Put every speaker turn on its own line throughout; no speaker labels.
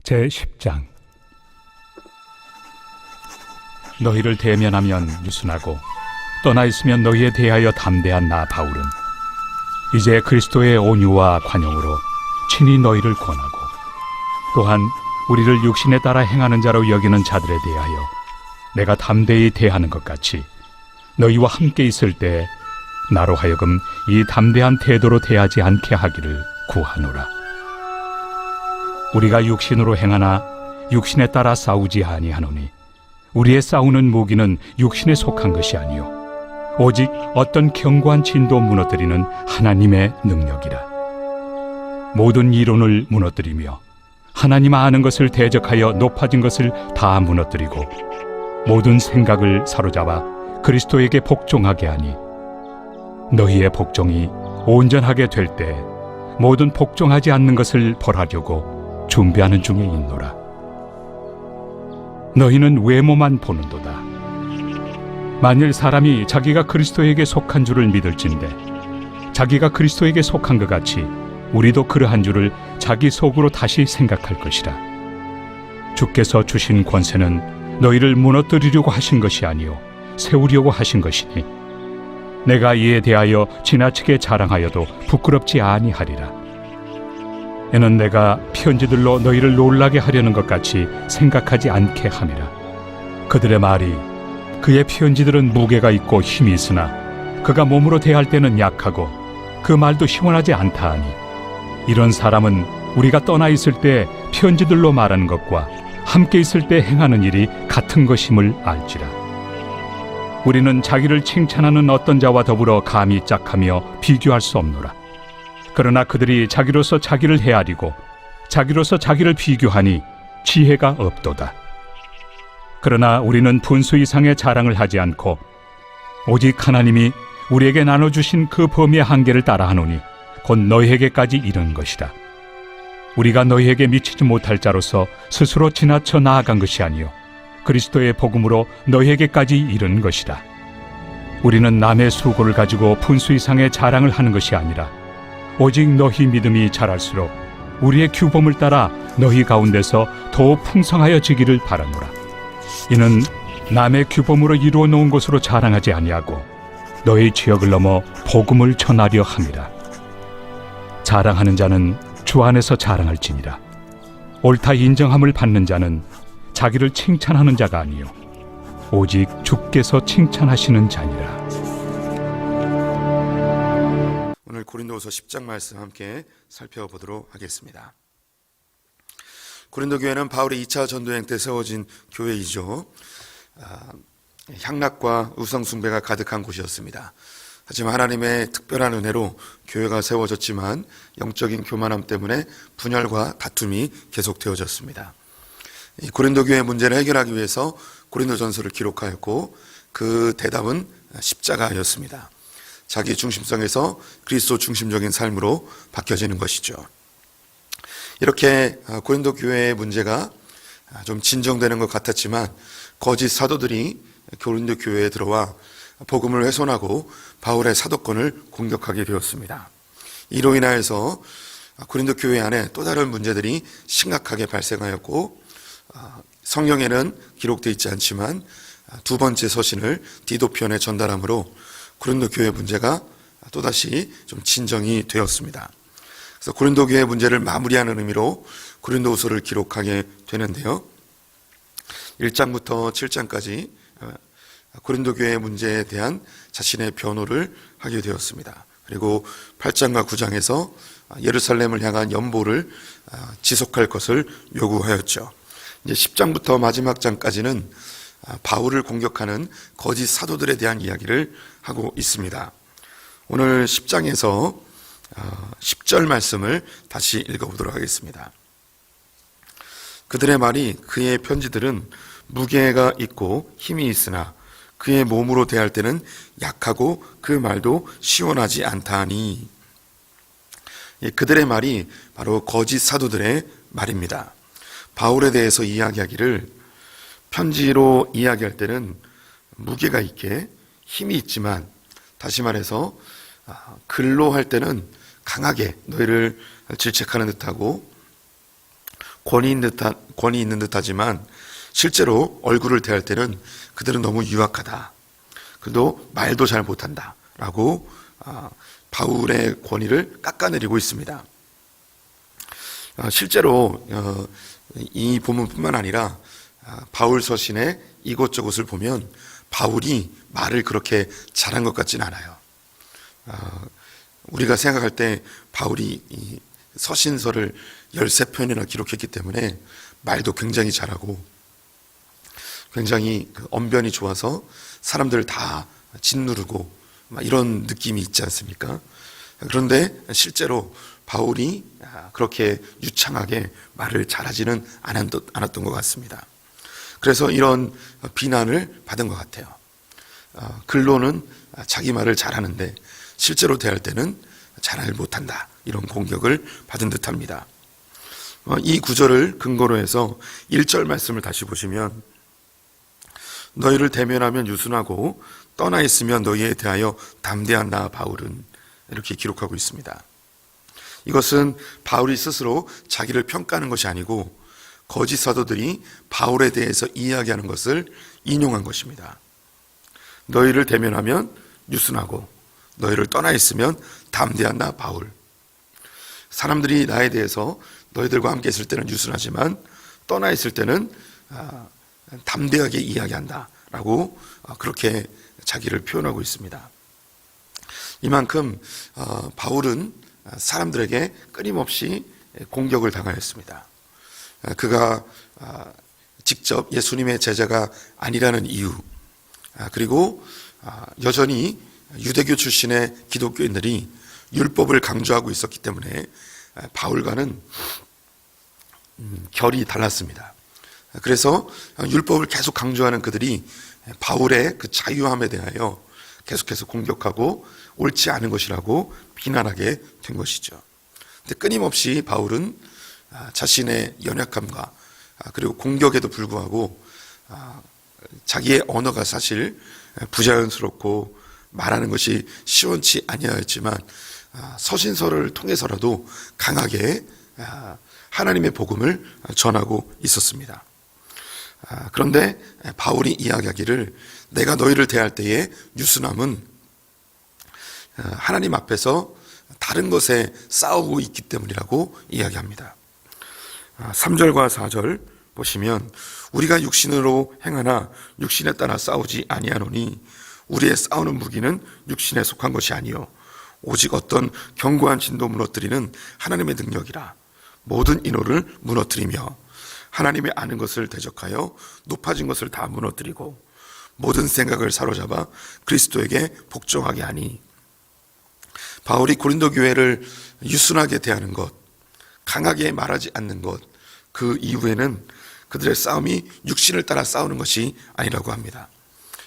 제10장. 너희를 대면하면 유순하고 떠나 있으면 너희에 대하여 담대한 나 바울은 이제 그리스도의 온유와 관용으로 친히 너희를 권하고 또한 우리를 육신에 따라 행하는 자로 여기는 자들에 대하여 내가 담대히 대하는 것 같이 너희와 함께 있을 때 나로 하여금 이 담대한 태도로 대하지 않게 하기를 구하노라. 우리가 육신으로 행하나 육신에 따라 싸우지 아니하노니 우리의 싸우는 무기는 육신에 속한 것이 아니요 오직 어떤 견고한 진도 무너뜨리는 하나님의 능력이라. 모든 이론을 무너뜨리며 하나님 아는 것을 대적하여 높아진 것을 다 무너뜨리고 모든 생각을 사로잡아 그리스도에게 복종하게 하니 너희의 복종이 온전하게 될 때 모든 복종하지 않는 것을 벌하려고 준비하는 중에 있노라. 너희는 외모만 보는도다. 만일 사람이 자기가 그리스도에게 속한 줄을 믿을진대 자기가 그리스도에게 속한 것 같이 우리도 그러한 줄을 자기 속으로 다시 생각할 것이라. 주께서 주신 권세는 너희를 무너뜨리려고 하신 것이 아니요 세우려고 하신 것이니 내가 이에 대하여 지나치게 자랑하여도 부끄럽지 아니하리라. 이는 내가 편지들로 너희를 놀라게 하려는 것 같이 생각하지 않게 함이라. 그들의 말이 그의 편지들은 무게가 있고 힘이 있으나 그가 몸으로 대할 때는 약하고 그 말도 시원하지 않다 하니 이런 사람은 우리가 떠나 있을 때 편지들로 말하는 것과 함께 있을 때 행하는 일이 같은 것임을 알지라. 우리는 자기를 칭찬하는 어떤 자와 더불어 감히 짝하며 비교할 수 없노라. 그러나 그들이 자기로서 자기를 헤아리고 자기로서 자기를 비교하니 지혜가 없도다. 그러나 우리는 분수 이상의 자랑을 하지 않고 오직 하나님이 우리에게 나눠주신 그 범위의 한계를 따라하노니 곧 너희에게까지 이른 것이다. 우리가 너희에게 미치지 못할 자로서 스스로 지나쳐 나아간 것이 아니요 그리스도의 복음으로 너희에게까지 이른 것이다. 우리는 남의 수고를 가지고 분수 이상의 자랑을 하는 것이 아니라 오직 너희 믿음이 자랄수록 우리의 규범을 따라 너희 가운데서 더욱 풍성하여지기를 바라노라. 이는 남의 규범으로 이루어 놓은 것으로 자랑하지 아니하고 너희 지역을 넘어 복음을 전하려 함이라. 자랑하는 자는 주 안에서 자랑할지니라. 옳다 인정함을 받는 자는 자기를 칭찬하는 자가 아니요 오직 주께서 칭찬하시는 자니라.
오늘 고린도후서 10장 말씀 함께 살펴보도록 하겠습니다. 고린도 교회는 바울의 2차 전도여행 때 세워진 교회이죠. 향락과 우상 숭배가 가득한 곳이었습니다. 하지만 하나님의 특별한 은혜로 교회가 세워졌지만 영적인 교만함 때문에 분열과 다툼이 계속되어졌습니다. 이 고린도 교회의 문제를 해결하기 위해서 고린도전서를 기록하였고 그 대답은 십자가였습니다. 자기 중심성에서 그리스도 중심적인 삶으로 바뀌어지는 것이죠. 이렇게 고린도 교회의 문제가 좀 진정되는 것 같았지만 거짓 사도들이 고린도 교회에 들어와 복음을 훼손하고 바울의 사도권을 공격하게 되었습니다. 이로 인하여서 고린도 교회 안에 또 다른 문제들이 심각하게 발생하였고 성경에는 기록되어 있지 않지만 두 번째 서신을 디도편에 전달함으로 고린도 교회 문제가 또다시 좀 진정이 되었습니다. 그래서 고린도 교회 문제를 마무리하는 의미로 고린도후서를 기록하게 되는데요. 1장부터 7장까지 고린도 교회 문제에 대한 자신의 변호를 하게 되었습니다. 그리고 8장과 9장에서 예루살렘을 향한 연보를 지속할 것을 요구하였죠. 이제 10장부터 마지막 장까지는 바울을 공격하는 거짓 사도들에 대한 이야기를 하고 있습니다. 오늘 10장에서 10절 말씀을 다시 읽어보도록 하겠습니다. 그들의 말이 그의 편지들은 무게가 있고 힘이 있으나 그의 몸으로 대할 때는 약하고 그 말도 시원하지 않다 하니 그들의 말이 바로 거짓 사도들의 말입니다. 바울에 대해서 이야기하기를 편지로 이야기할 때는 무게가 있게 힘이 있지만 다시 말해서 글로 할 때는 강하게 너희를 질책하는 듯하고 권위 있는 듯하지만 실제로 얼굴을 대할 때는 그들은 너무 유약하다. 그도 말도 잘 못한다. 라고 바울의 권위를 깎아내리고 있습니다. 실제로 이 본문뿐만 아니라 바울 서신의 이곳저곳을 보면 바울이 말을 그렇게 잘한 것 같진 않아요. 우리가 생각할 때 바울이 이 서신서를 13편이나 기록했기 때문에 말도 굉장히 잘하고 굉장히 언변이 좋아서 사람들을 다 짓누르고 이런 느낌이 있지 않습니까? 그런데 실제로 바울이 그렇게 유창하게 말을 잘하지는 않았던 것 같습니다. 그래서 이런 비난을 받은 것 같아요. 글로는 자기 말을 잘하는데 실제로 대할 때는 잘 못한다. 이런 공격을 받은 듯합니다. 이 구절을 근거로 해서 1절 말씀을 다시 보시면 너희를 대면하면 유순하고 떠나 있으면 너희에 대하여 담대한 나 바울은 이렇게 기록하고 있습니다. 이것은 바울이 스스로 자기를 평가하는 것이 아니고 거짓 사도들이 바울에 대해서 이야기하는 것을 인용한 것입니다. 너희를 대면하면 유순하고 너희를 떠나 있으면 담대한 나 바울. 사람들이 나에 대해서 너희들과 함께 있을 때는 유순하지만 떠나 있을 때는 담대하게 이야기한다 라고 그렇게 자기를 표현하고 있습니다. 이만큼 바울은 사람들에게 끊임없이 공격을 당하였습니다. 그가 직접 예수님의 제자가 아니라는 이유, 그리고 여전히 유대교 출신의 기독교인들이 율법을 강조하고 있었기 때문에 바울과는 결이 달랐습니다. 그래서 율법을 계속 강조하는 그들이 바울의 그 자유함에 대하여 계속해서 공격하고 옳지 않은 것이라고 비난하게 된 것이죠. 근데 끊임없이 바울은 자신의 연약함과 그리고 공격에도 불구하고 자기의 언어가 사실 부자연스럽고 말하는 것이 시원치 아니하였지만 서신서를 통해서라도 강하게 하나님의 복음을 전하고 있었습니다. 그런데 바울이 이야기하기를 내가 너희를 대할 때의 유순함은 하나님 앞에서 다른 것에 싸우고 있기 때문이라고 이야기합니다. 3절과 4절 보시면 우리가 육신으로 행하나 육신에 따라 싸우지 아니하노니 우리의 싸우는 무기는 육신에 속한 것이 아니요 오직 어떤 견고한 진도 무너뜨리는 하나님의 능력이라 모든 인호를 무너뜨리며 하나님의 아는 것을 대적하여 높아진 것을 다 무너뜨리고 모든 생각을 사로잡아 그리스도에게 복종하게 하니. 바울이 고린도 교회를 유순하게 대하는 것, 강하게 말하지 않는 것, 그 이후에는 그들의 싸움이 육신을 따라 싸우는 것이 아니라고 합니다.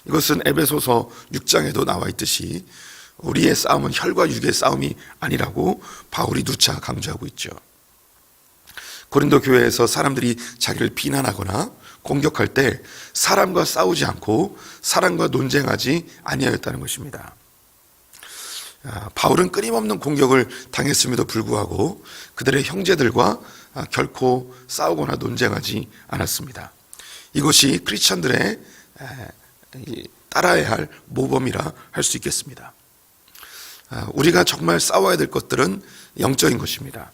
이것은 에베소서 6장에도 나와 있듯이 우리의 싸움은 혈과 육의 싸움이 아니라고 바울이 누차 강조하고 있죠. 고린도 교회에서 사람들이 자기를 비난하거나 공격할 때 사람과 싸우지 않고 사람과 논쟁하지 아니하였다는 것입니다. 바울은 끊임없는 공격을 당했음에도 불구하고 그들의 형제들과 결코 싸우거나 논쟁하지 않았습니다. 이것이 크리스천들의 따라야 할 모범이라 할 수 있겠습니다. 우리가 정말 싸워야 될 것들은 영적인 것입니다.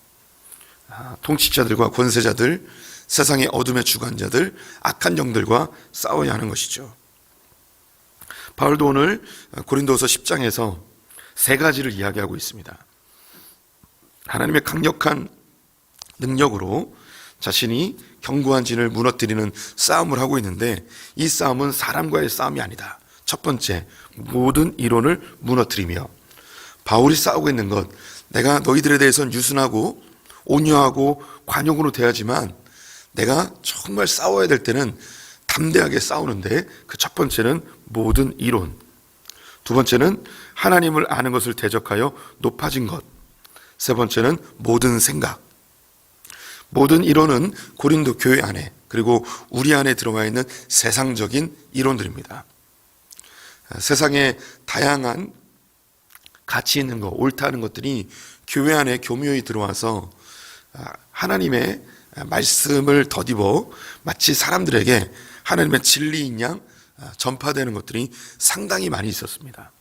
통치자들과 권세자들, 세상의 어둠의 주관자들, 악한 영들과 싸워야 하는 것이죠. 바울도 오늘 고린도서 10장에서 세 가지를 이야기하고 있습니다. 하나님의 강력한 능력으로 자신이 견고한 진을 무너뜨리는 싸움을 하고 있는데 이 싸움은 사람과의 싸움이 아니다. 첫 번째, 모든 이론을 무너뜨리며 바울이 싸우고 있는 것, 내가 너희들에 대해서는 유순하고 온유하고 관용으로 대하지만 내가 정말 싸워야 될 때는 담대하게 싸우는데 그 첫 번째는 모든 이론, 두 번째는 하나님을 아는 것을 대적하여 높아진 것, 세 번째는 모든 생각. 모든 이론은 고린도 교회 안에 그리고 우리 안에 들어와 있는 세상적인 이론들입니다. 세상에 다양한 가치 있는 것, 옳다는 것들이 교회 안에 교묘히 들어와서 하나님의 말씀을 덧입어 마치 사람들에게 하나님의 진리인 양 전파되는 것들이 상당히 많이 있었습니다.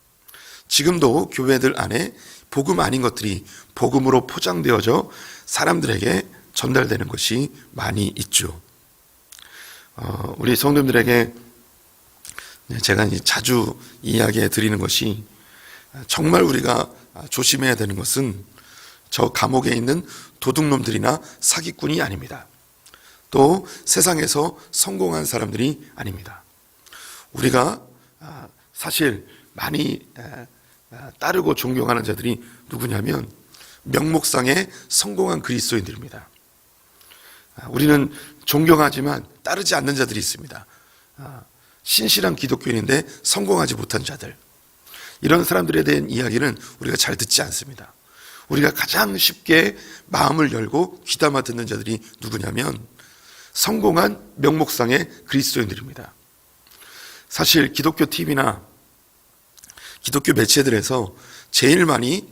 지금도 교회들 안에 복음 아닌 것들이 복음으로 포장되어져 사람들에게 전달되는 것이 많이 있죠. 우리 성도님들에게 제가 자주 이야기해 드리는 것이, 정말 우리가 조심해야 되는 것은 저 감옥에 있는 도둑놈들이나 사기꾼이 아닙니다. 또 세상에서 성공한 사람들이 아닙니다. 우리가 사실 많이 따르고 존경하는 자들이 누구냐면 명목상의 성공한 그리스도인들입니다. 우리는 존경하지만 따르지 않는 자들이 있습니다. 신실한 기독교인인데 성공하지 못한 자들, 이런 사람들에 대한 이야기는 우리가 잘 듣지 않습니다. 우리가 가장 쉽게 마음을 열고 귀담아 듣는 자들이 누구냐면 성공한 명목상의 그리스도인들입니다. 사실 기독교 TV나 기독교 매체들에서 제일 많이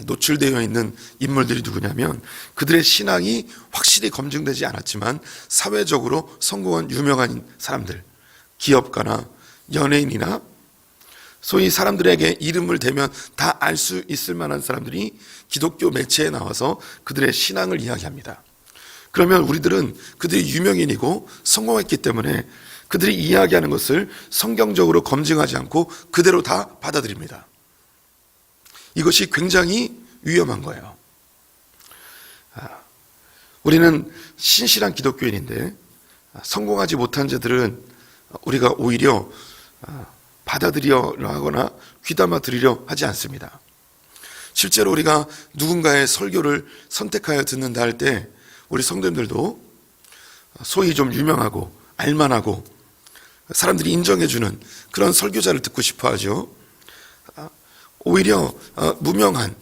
노출되어 있는 인물들이 누구냐면 그들의 신앙이 확실히 검증되지 않았지만 사회적으로 성공한 유명한 사람들, 기업가나 연예인이나 소위 사람들에게 이름을 대면 다 알 수 있을 만한 사람들이 기독교 매체에 나와서 그들의 신앙을 이야기합니다. 그러면 우리들은 그들이 유명인이고 성공했기 때문에 그들이 이야기하는 것을 성경적으로 검증하지 않고 그대로 다 받아들입니다. 이것이 굉장히 위험한 거예요. 우리는 신실한 기독교인인데 성공하지 못한 자들은 우리가 오히려 받아들이려 하거나 귀담아 들으려 하지 않습니다. 실제로 우리가 누군가의 설교를 선택하여 듣는다 할 때 우리 성도님들도 소위 좀 유명하고 알만하고 사람들이 인정해주는 그런 설교자를 듣고 싶어 하죠. 오히려 무명한,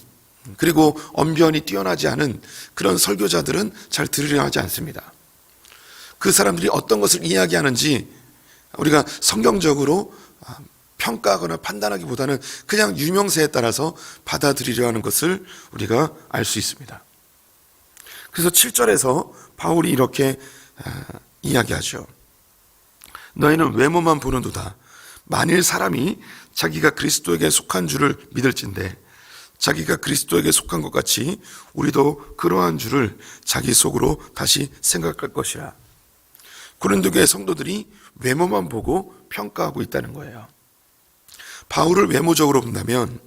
그리고 언변이 뛰어나지 않은 그런 설교자들은 잘 들으려 하지 않습니다. 그 사람들이 어떤 것을 이야기하는지 우리가 성경적으로 평가하거나 판단하기보다는 그냥 유명세에 따라서 받아들이려 하는 것을 우리가 알 수 있습니다. 그래서 7절에서 바울이 이렇게 이야기하죠. 너희는 외모만 보는도다. 만일 사람이 자기가 그리스도에게 속한 줄을 믿을진대 자기가 그리스도에게 속한 것 같이 우리도 그러한 줄을 자기 속으로 다시 생각할 것이라. 고린도 교회 성도들이 외모만 보고 평가하고 있다는 거예요. 바울을 외모적으로 본다면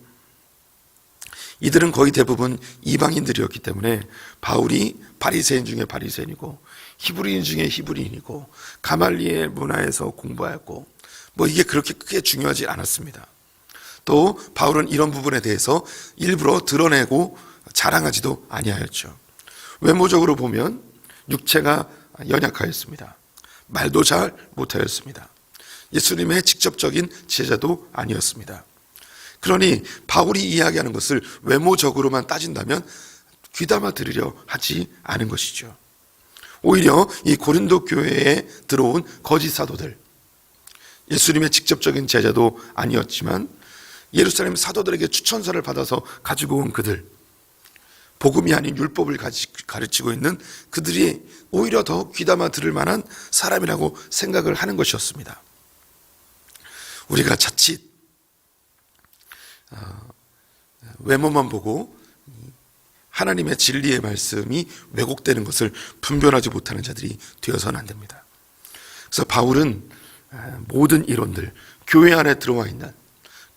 이들은 거의 대부분 이방인들이었기 때문에 바울이 바리새인 중에 바리새인이고 히브리인 중에 히브리인이고 가말리엘 문화에서 공부하였고 이게 그렇게 크게 중요하지 않았습니다. 또 바울은 이런 부분에 대해서 일부러 드러내고 자랑하지도 아니하였죠. 외모적으로 보면 육체가 연약하였습니다. 말도 잘 못하였습니다. 예수님의 직접적인 제자도 아니었습니다. 그러니 바울이 이야기하는 것을 외모적으로만 따진다면 귀담아 들으려 하지 않은 것이죠. 오히려 이 고린도 교회에 들어온 거짓 사도들, 예수님의 직접적인 제자도 아니었지만 예루살렘 사도들에게 추천서를 받아서 가지고 온 그들, 복음이 아닌 율법을 가르치고 있는 그들이 오히려 더 귀담아 들을 만한 사람이라고 생각을 하는 것이었습니다. 우리가 자칫 외모만 보고 하나님의 진리의 말씀이 왜곡되는 것을 분별하지 못하는 자들이 되어서는 안 됩니다. 그래서 바울은 모든 이론들, 교회 안에 들어와 있는,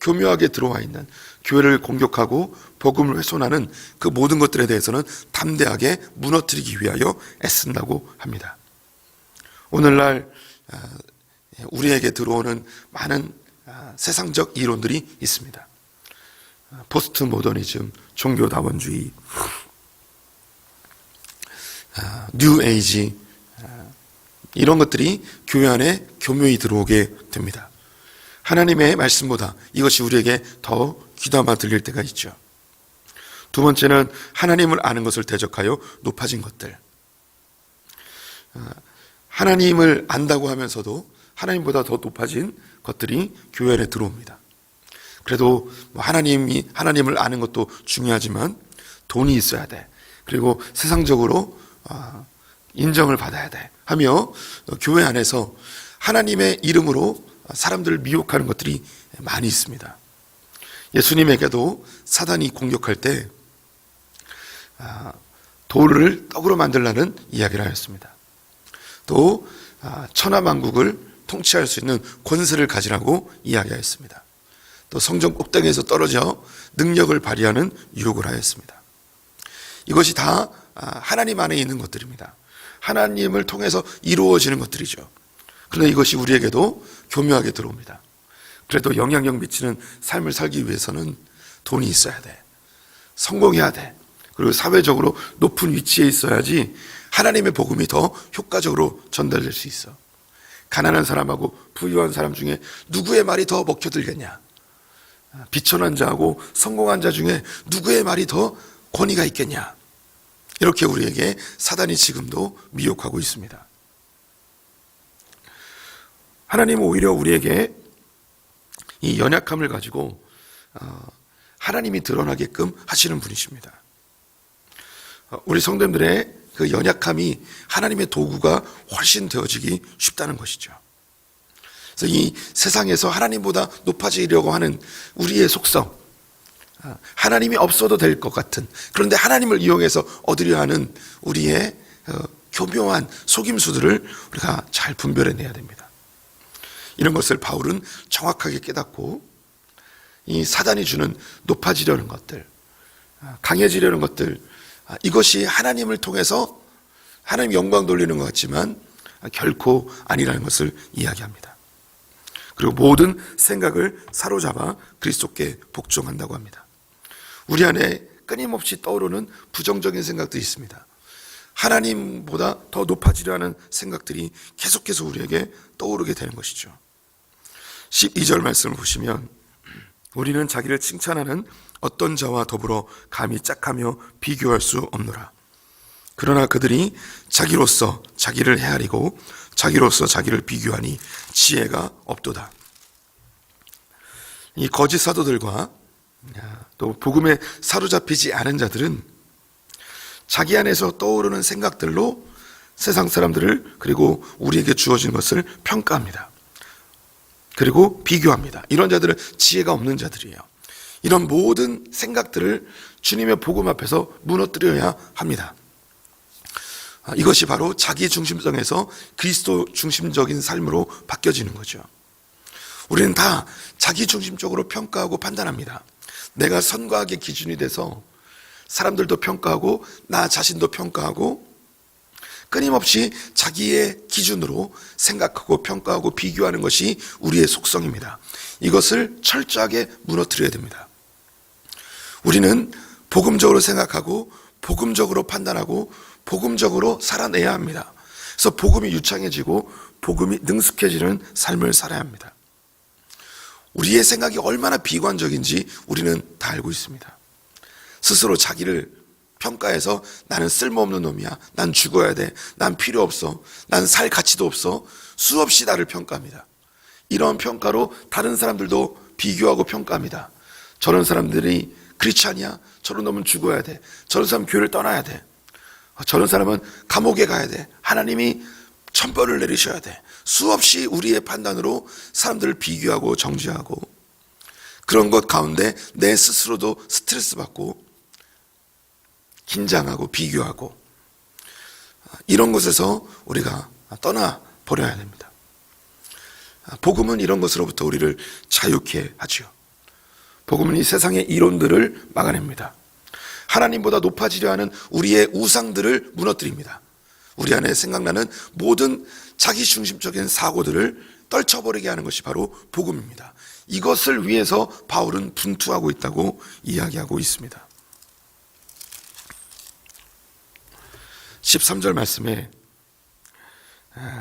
교묘하게 들어와 있는 교회를 공격하고 복음을 훼손하는 그 모든 것들에 대해서는 담대하게 무너뜨리기 위하여 애쓴다고 합니다. 오늘날 우리에게 들어오는 많은 세상적 이론들이 있습니다. 포스트 모더니즘, 종교다원주의, 뉴 에이지, 이런 것들이 교회 안에 교묘히 들어오게 됩니다. 하나님의 말씀보다 이것이 우리에게 더 귀담아 들릴 때가 있죠. 두 번째는 하나님을 아는 것을 대적하여 높아진 것들. 하나님을 안다고 하면서도 하나님보다 더 높아진 것들이 교회 안에 들어옵니다. 그래도 하나님을 아는 것도 중요하지만 돈이 있어야 돼. 그리고 세상적으로 인정을 받아야 돼 하며 교회 안에서 하나님의 이름으로 사람들을 미혹하는 것들이 많이 있습니다. 예수님에게도 사단이 공격할 때 돌을 떡으로 만들라는 이야기를 하였습니다. 또 천하만국을 통치할 수 있는 권세를 가지라고 이야기하였습니다. 또 성전 꼭대기에서 떨어져 능력을 발휘하는 유혹을 하였습니다. 이것이 다 하나님 안에 있는 것들입니다. 하나님을 통해서 이루어지는 것들이죠. 그런데 이것이 우리에게도 교묘하게 들어옵니다. 그래도 영향력 미치는 삶을 살기 위해서는 돈이 있어야 돼. 성공해야 돼. 그리고 사회적으로 높은 위치에 있어야지 하나님의 복음이 더 효과적으로 전달될 수 있어. 가난한 사람하고 부유한 사람 중에 누구의 말이 더 먹혀들겠냐? 비천한 자하고 성공한 자 중에 누구의 말이 더 권위가 있겠냐? 이렇게 우리에게 사단이 지금도 미혹하고 있습니다. 하나님은 오히려 우리에게 이 연약함을 가지고 하나님이 드러나게끔 하시는 분이십니다. 우리 성도님들의 그 연약함이 하나님의 도구가 훨씬 되어지기 쉽다는 것이죠. 그래서 이 세상에서 하나님보다 높아지려고 하는 우리의 속성, 하나님이 없어도 될 것 같은, 그런데 하나님을 이용해서 얻으려 하는 우리의 교묘한 속임수들을 우리가 잘 분별해내야 됩니다. 이런 것을 바울은 정확하게 깨닫고 이 사단이 주는 높아지려는 것들, 강해지려는 것들, 이것이 하나님을 통해서 하나님 영광 돌리는 것 같지만 결코 아니라는 것을 이야기합니다. 그리고 모든 생각을 사로잡아 그리스도께 복종한다고 합니다. 우리 안에 끊임없이 떠오르는 부정적인 생각들이 있습니다. 하나님보다 더 높아지려 하는 생각들이 계속해서 우리에게 떠오르게 되는 것이죠. 12절 말씀을 보시면 우리는 자기를 칭찬하는 어떤 자와 더불어 감히 짝하며 비교할 수 없노라. 그러나 그들이 자기로서 자기를 헤아리고 자기로서 자기를 비교하니 지혜가 없도다. 이 거짓 사도들과 또 복음에 사로잡히지 않은 자들은 자기 안에서 떠오르는 생각들로 세상 사람들을 그리고 우리에게 주어진 것을 평가합니다. 그리고 비교합니다. 이런 자들은 지혜가 없는 자들이에요. 이런 모든 생각들을 주님의 복음 앞에서 무너뜨려야 합니다. 이것이 바로 자기 중심성에서 그리스도 중심적인 삶으로 바뀌어지는 거죠. 우리는 다 자기 중심적으로 평가하고 판단합니다. 내가 선과 악의 기준이 돼서 사람들도 평가하고 나 자신도 평가하고 끊임없이 자기의 기준으로 생각하고 평가하고 비교하는 것이 우리의 속성입니다. 이것을 철저하게 무너뜨려야 됩니다. 우리는 복음적으로 생각하고 복음적으로 판단하고 복음적으로 살아내야 합니다. 그래서 복음이 유창해지고 복음이 능숙해지는 삶을 살아야 합니다. 우리의 생각이 얼마나 비관적인지 우리는 다 알고 있습니다. 스스로 자기를 평가해서 나는 쓸모없는 놈이야. 난 죽어야 돼. 난 필요 없어. 난 살 가치도 없어. 수없이 나를 평가합니다. 이런 평가로 다른 사람들도 비교하고 평가합니다. 저런 사람들이 크리스찬이야. 저런 놈은 죽어야 돼. 저런 사람 교회를 떠나야 돼. 저런 사람은 감옥에 가야 돼. 하나님이 천벌을 내리셔야 돼. 수없이 우리의 판단으로 사람들을 비교하고 정죄하고 그런 것 가운데 내 스스로도 스트레스 받고 긴장하고 비교하고 이런 것에서 우리가 떠나버려야 됩니다. 복음은 이런 것으로부터 우리를 자유케 하죠. 복음은 이 세상의 이론들을 막아냅니다. 하나님보다 높아지려 하는 우리의 우상들을 무너뜨립니다. 우리 안에 생각나는 모든 자기중심적인 사고들을 떨쳐버리게 하는 것이 바로 복음입니다. 이것을 위해서 바울은 분투하고 있다고 이야기하고 있습니다. 13절 말씀에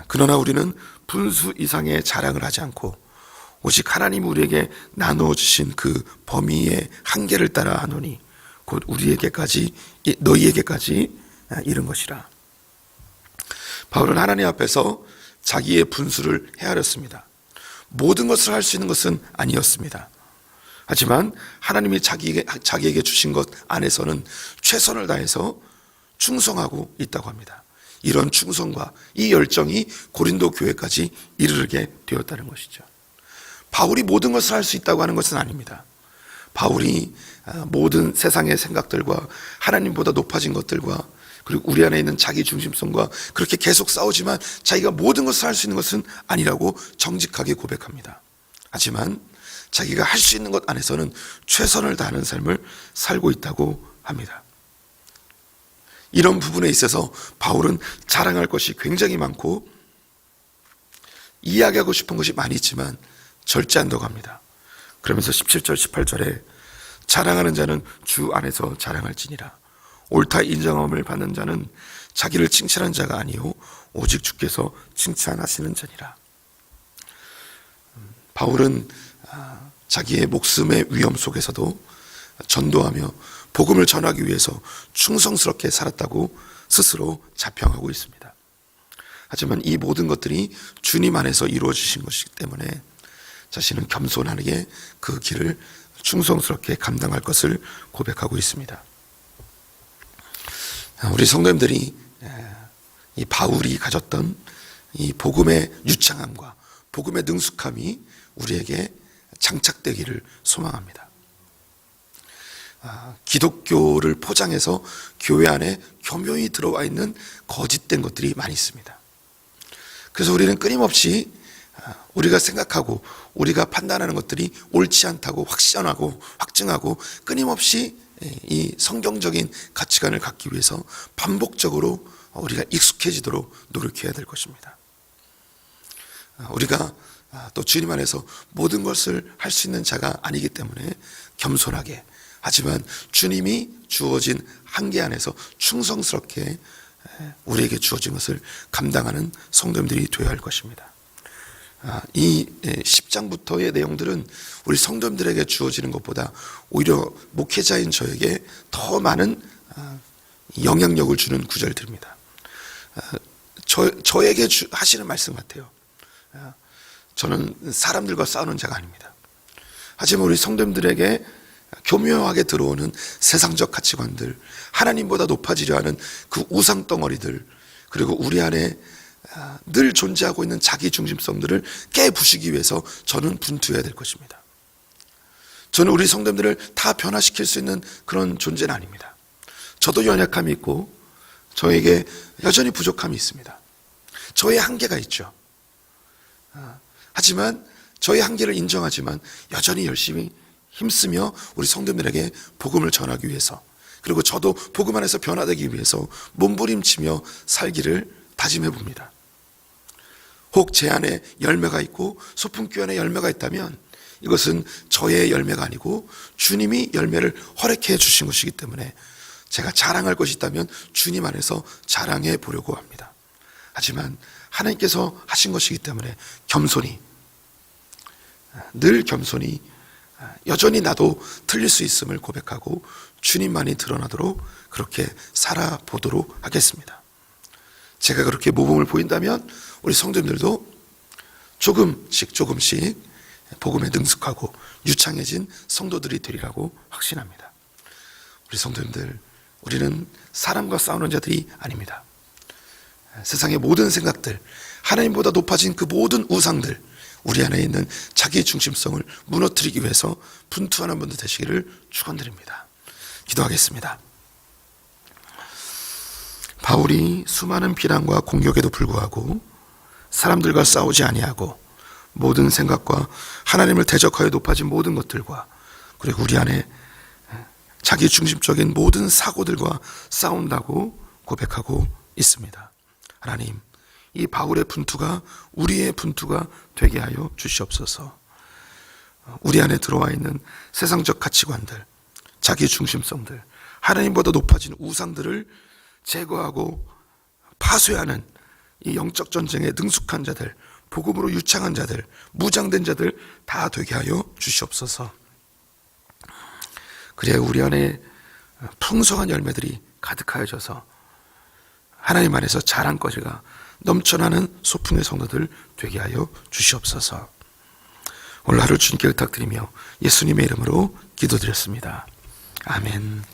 그러나 우리는 분수 이상의 자랑을 하지 않고 오직 하나님이 우리에게 나누어 주신 그 범위의 한계를 따라 하노니 곧 우리에게까지 너희에게까지 이른 것이라. 바울은 하나님 앞에서 자기의 분수를 헤아렸습니다. 모든 것을 할 수 있는 것은 아니었습니다. 하지만 하나님이 자기에게 주신 것 안에서는 최선을 다해서 충성하고 있다고 합니다. 이런 충성과 이 열정이 고린도 교회까지 이르게 되었다는 것이죠. 바울이 모든 것을 할 수 있다고 하는 것은 아닙니다. 바울이 모든 세상의 생각들과 하나님보다 높아진 것들과 그리고 우리 안에 있는 자기 중심성과 그렇게 계속 싸우지만 자기가 모든 것을 할 수 있는 것은 아니라고 정직하게 고백합니다. 하지만 자기가 할 수 있는 것 안에서는 최선을 다하는 삶을 살고 있다고 합니다. 이런 부분에 있어서 바울은 자랑할 것이 굉장히 많고 이야기하고 싶은 것이 많이 있지만 절제한다고 합니다. 그러면서 17절 18절에 자랑하는 자는 주 안에서 자랑할지니라. 옳다 인정함을 받는 자는 자기를 칭찬하는 자가 아니요 오직 주께서 칭찬하시는 자니라. 바울은 자기의 목숨의 위험 속에서도 전도하며 복음을 전하기 위해서 충성스럽게 살았다고 스스로 자평하고 있습니다. 하지만 이 모든 것들이 주님 안에서 이루어지신 것이기 때문에 자신은 겸손하게 그 길을 충성스럽게 감당할 것을 고백하고 있습니다. 우리 성도님들이 이 바울이 가졌던 이 복음의 유창함과 복음의 능숙함이 우리에게 장착되기를 소망합니다. 기독교를 포장해서 교회 안에 교묘히 들어와 있는 거짓된 것들이 많이 있습니다. 그래서 우리는 끊임없이 우리가 생각하고 우리가 판단하는 것들이 옳지 않다고 확증하고 끊임없이 이 성경적인 가치관을 갖기 위해서 반복적으로 우리가 익숙해지도록 노력해야 될 것입니다. 우리가 또 주님 안에서 모든 것을 할 수 있는 자가 아니기 때문에 겸손하게, 하지만 주님이 주어진 한계 안에서 충성스럽게 우리에게 주어진 것을 감당하는 성도님들이 되어야 할 것입니다. 이 10장부터의 내용들은 우리 성도님들에게 주어지는 것보다 오히려 목회자인 저에게 더 많은 영향력을 주는 구절들입니다. 저에게 하시는 말씀 같아요. 저는 사람들과 싸우는 자가 아닙니다. 하지만 우리 성도님들에게 교묘하게 들어오는 세상적 가치관들, 하나님보다 높아지려 하는 그 우상 덩어리들, 그리고 우리 안에 늘 존재하고 있는 자기 중심성들을 깨부수기 위해서 저는 분투해야 될 것입니다. 저는 우리 성도님들을 다 변화시킬 수 있는 그런 존재는 아닙니다. 저도 연약함이 있고 저에게 여전히 부족함이 있습니다. 저의 한계가 있죠. 하지만 저의 한계를 인정하지만 여전히 열심히 힘쓰며 우리 성도님들에게 복음을 전하기 위해서, 그리고 저도 복음 안에서 변화되기 위해서 몸부림치며 살기를 다짐해 봅니다. 혹 제 안에 열매가 있고 소품귀 안에 열매가 있다면 이것은 저의 열매가 아니고 주님이 열매를 허락해 주신 것이기 때문에 제가 자랑할 것이 있다면 주님 안에서 자랑해 보려고 합니다. 하지만 하나님께서 하신 것이기 때문에 늘 겸손히 여전히 나도 틀릴 수 있음을 고백하고 주님만이 드러나도록 그렇게 살아보도록 하겠습니다. 제가 그렇게 모범을 보인다면 우리 성도님들도 조금씩 복음에 능숙하고 유창해진 성도들이 되리라고 확신합니다. 우리 성도님들, 우리는 사람과 싸우는 자들이 아닙니다. 세상의 모든 생각들, 하나님보다 높아진 그 모든 우상들, 우리 안에 있는 자기 중심성을 무너뜨리기 위해서 분투하는 분들 되시기를 축원드립니다. 기도하겠습니다. 바울이 수많은 비난과 공격에도 불구하고 사람들과 싸우지 아니하고 모든 생각과 하나님을 대적하여 높아진 모든 것들과 그리고 우리 안에 자기 중심적인 모든 사고들과 싸운다고 고백하고 있습니다. 하나님, 이 바울의 분투가 우리의 분투가 되게 하여 주시옵소서. 우리 안에 들어와 있는 세상적 가치관들, 자기 중심성들, 하나님보다 높아진 우상들을 제거하고 파쇄하는 이 영적 전쟁에 능숙한 자들, 복음으로 유창한 자들, 무장된 자들 다 되게 하여 주시옵소서. 그래야 우리 안에 풍성한 열매들이 가득하여져서 하나님 안에서 자랑거리가 넘쳐나는 소풍의 성도들 되게 하여 주시옵소서. 오늘 하루 주님께 부탁드리며 예수님의 이름으로 기도드렸습니다. 아멘.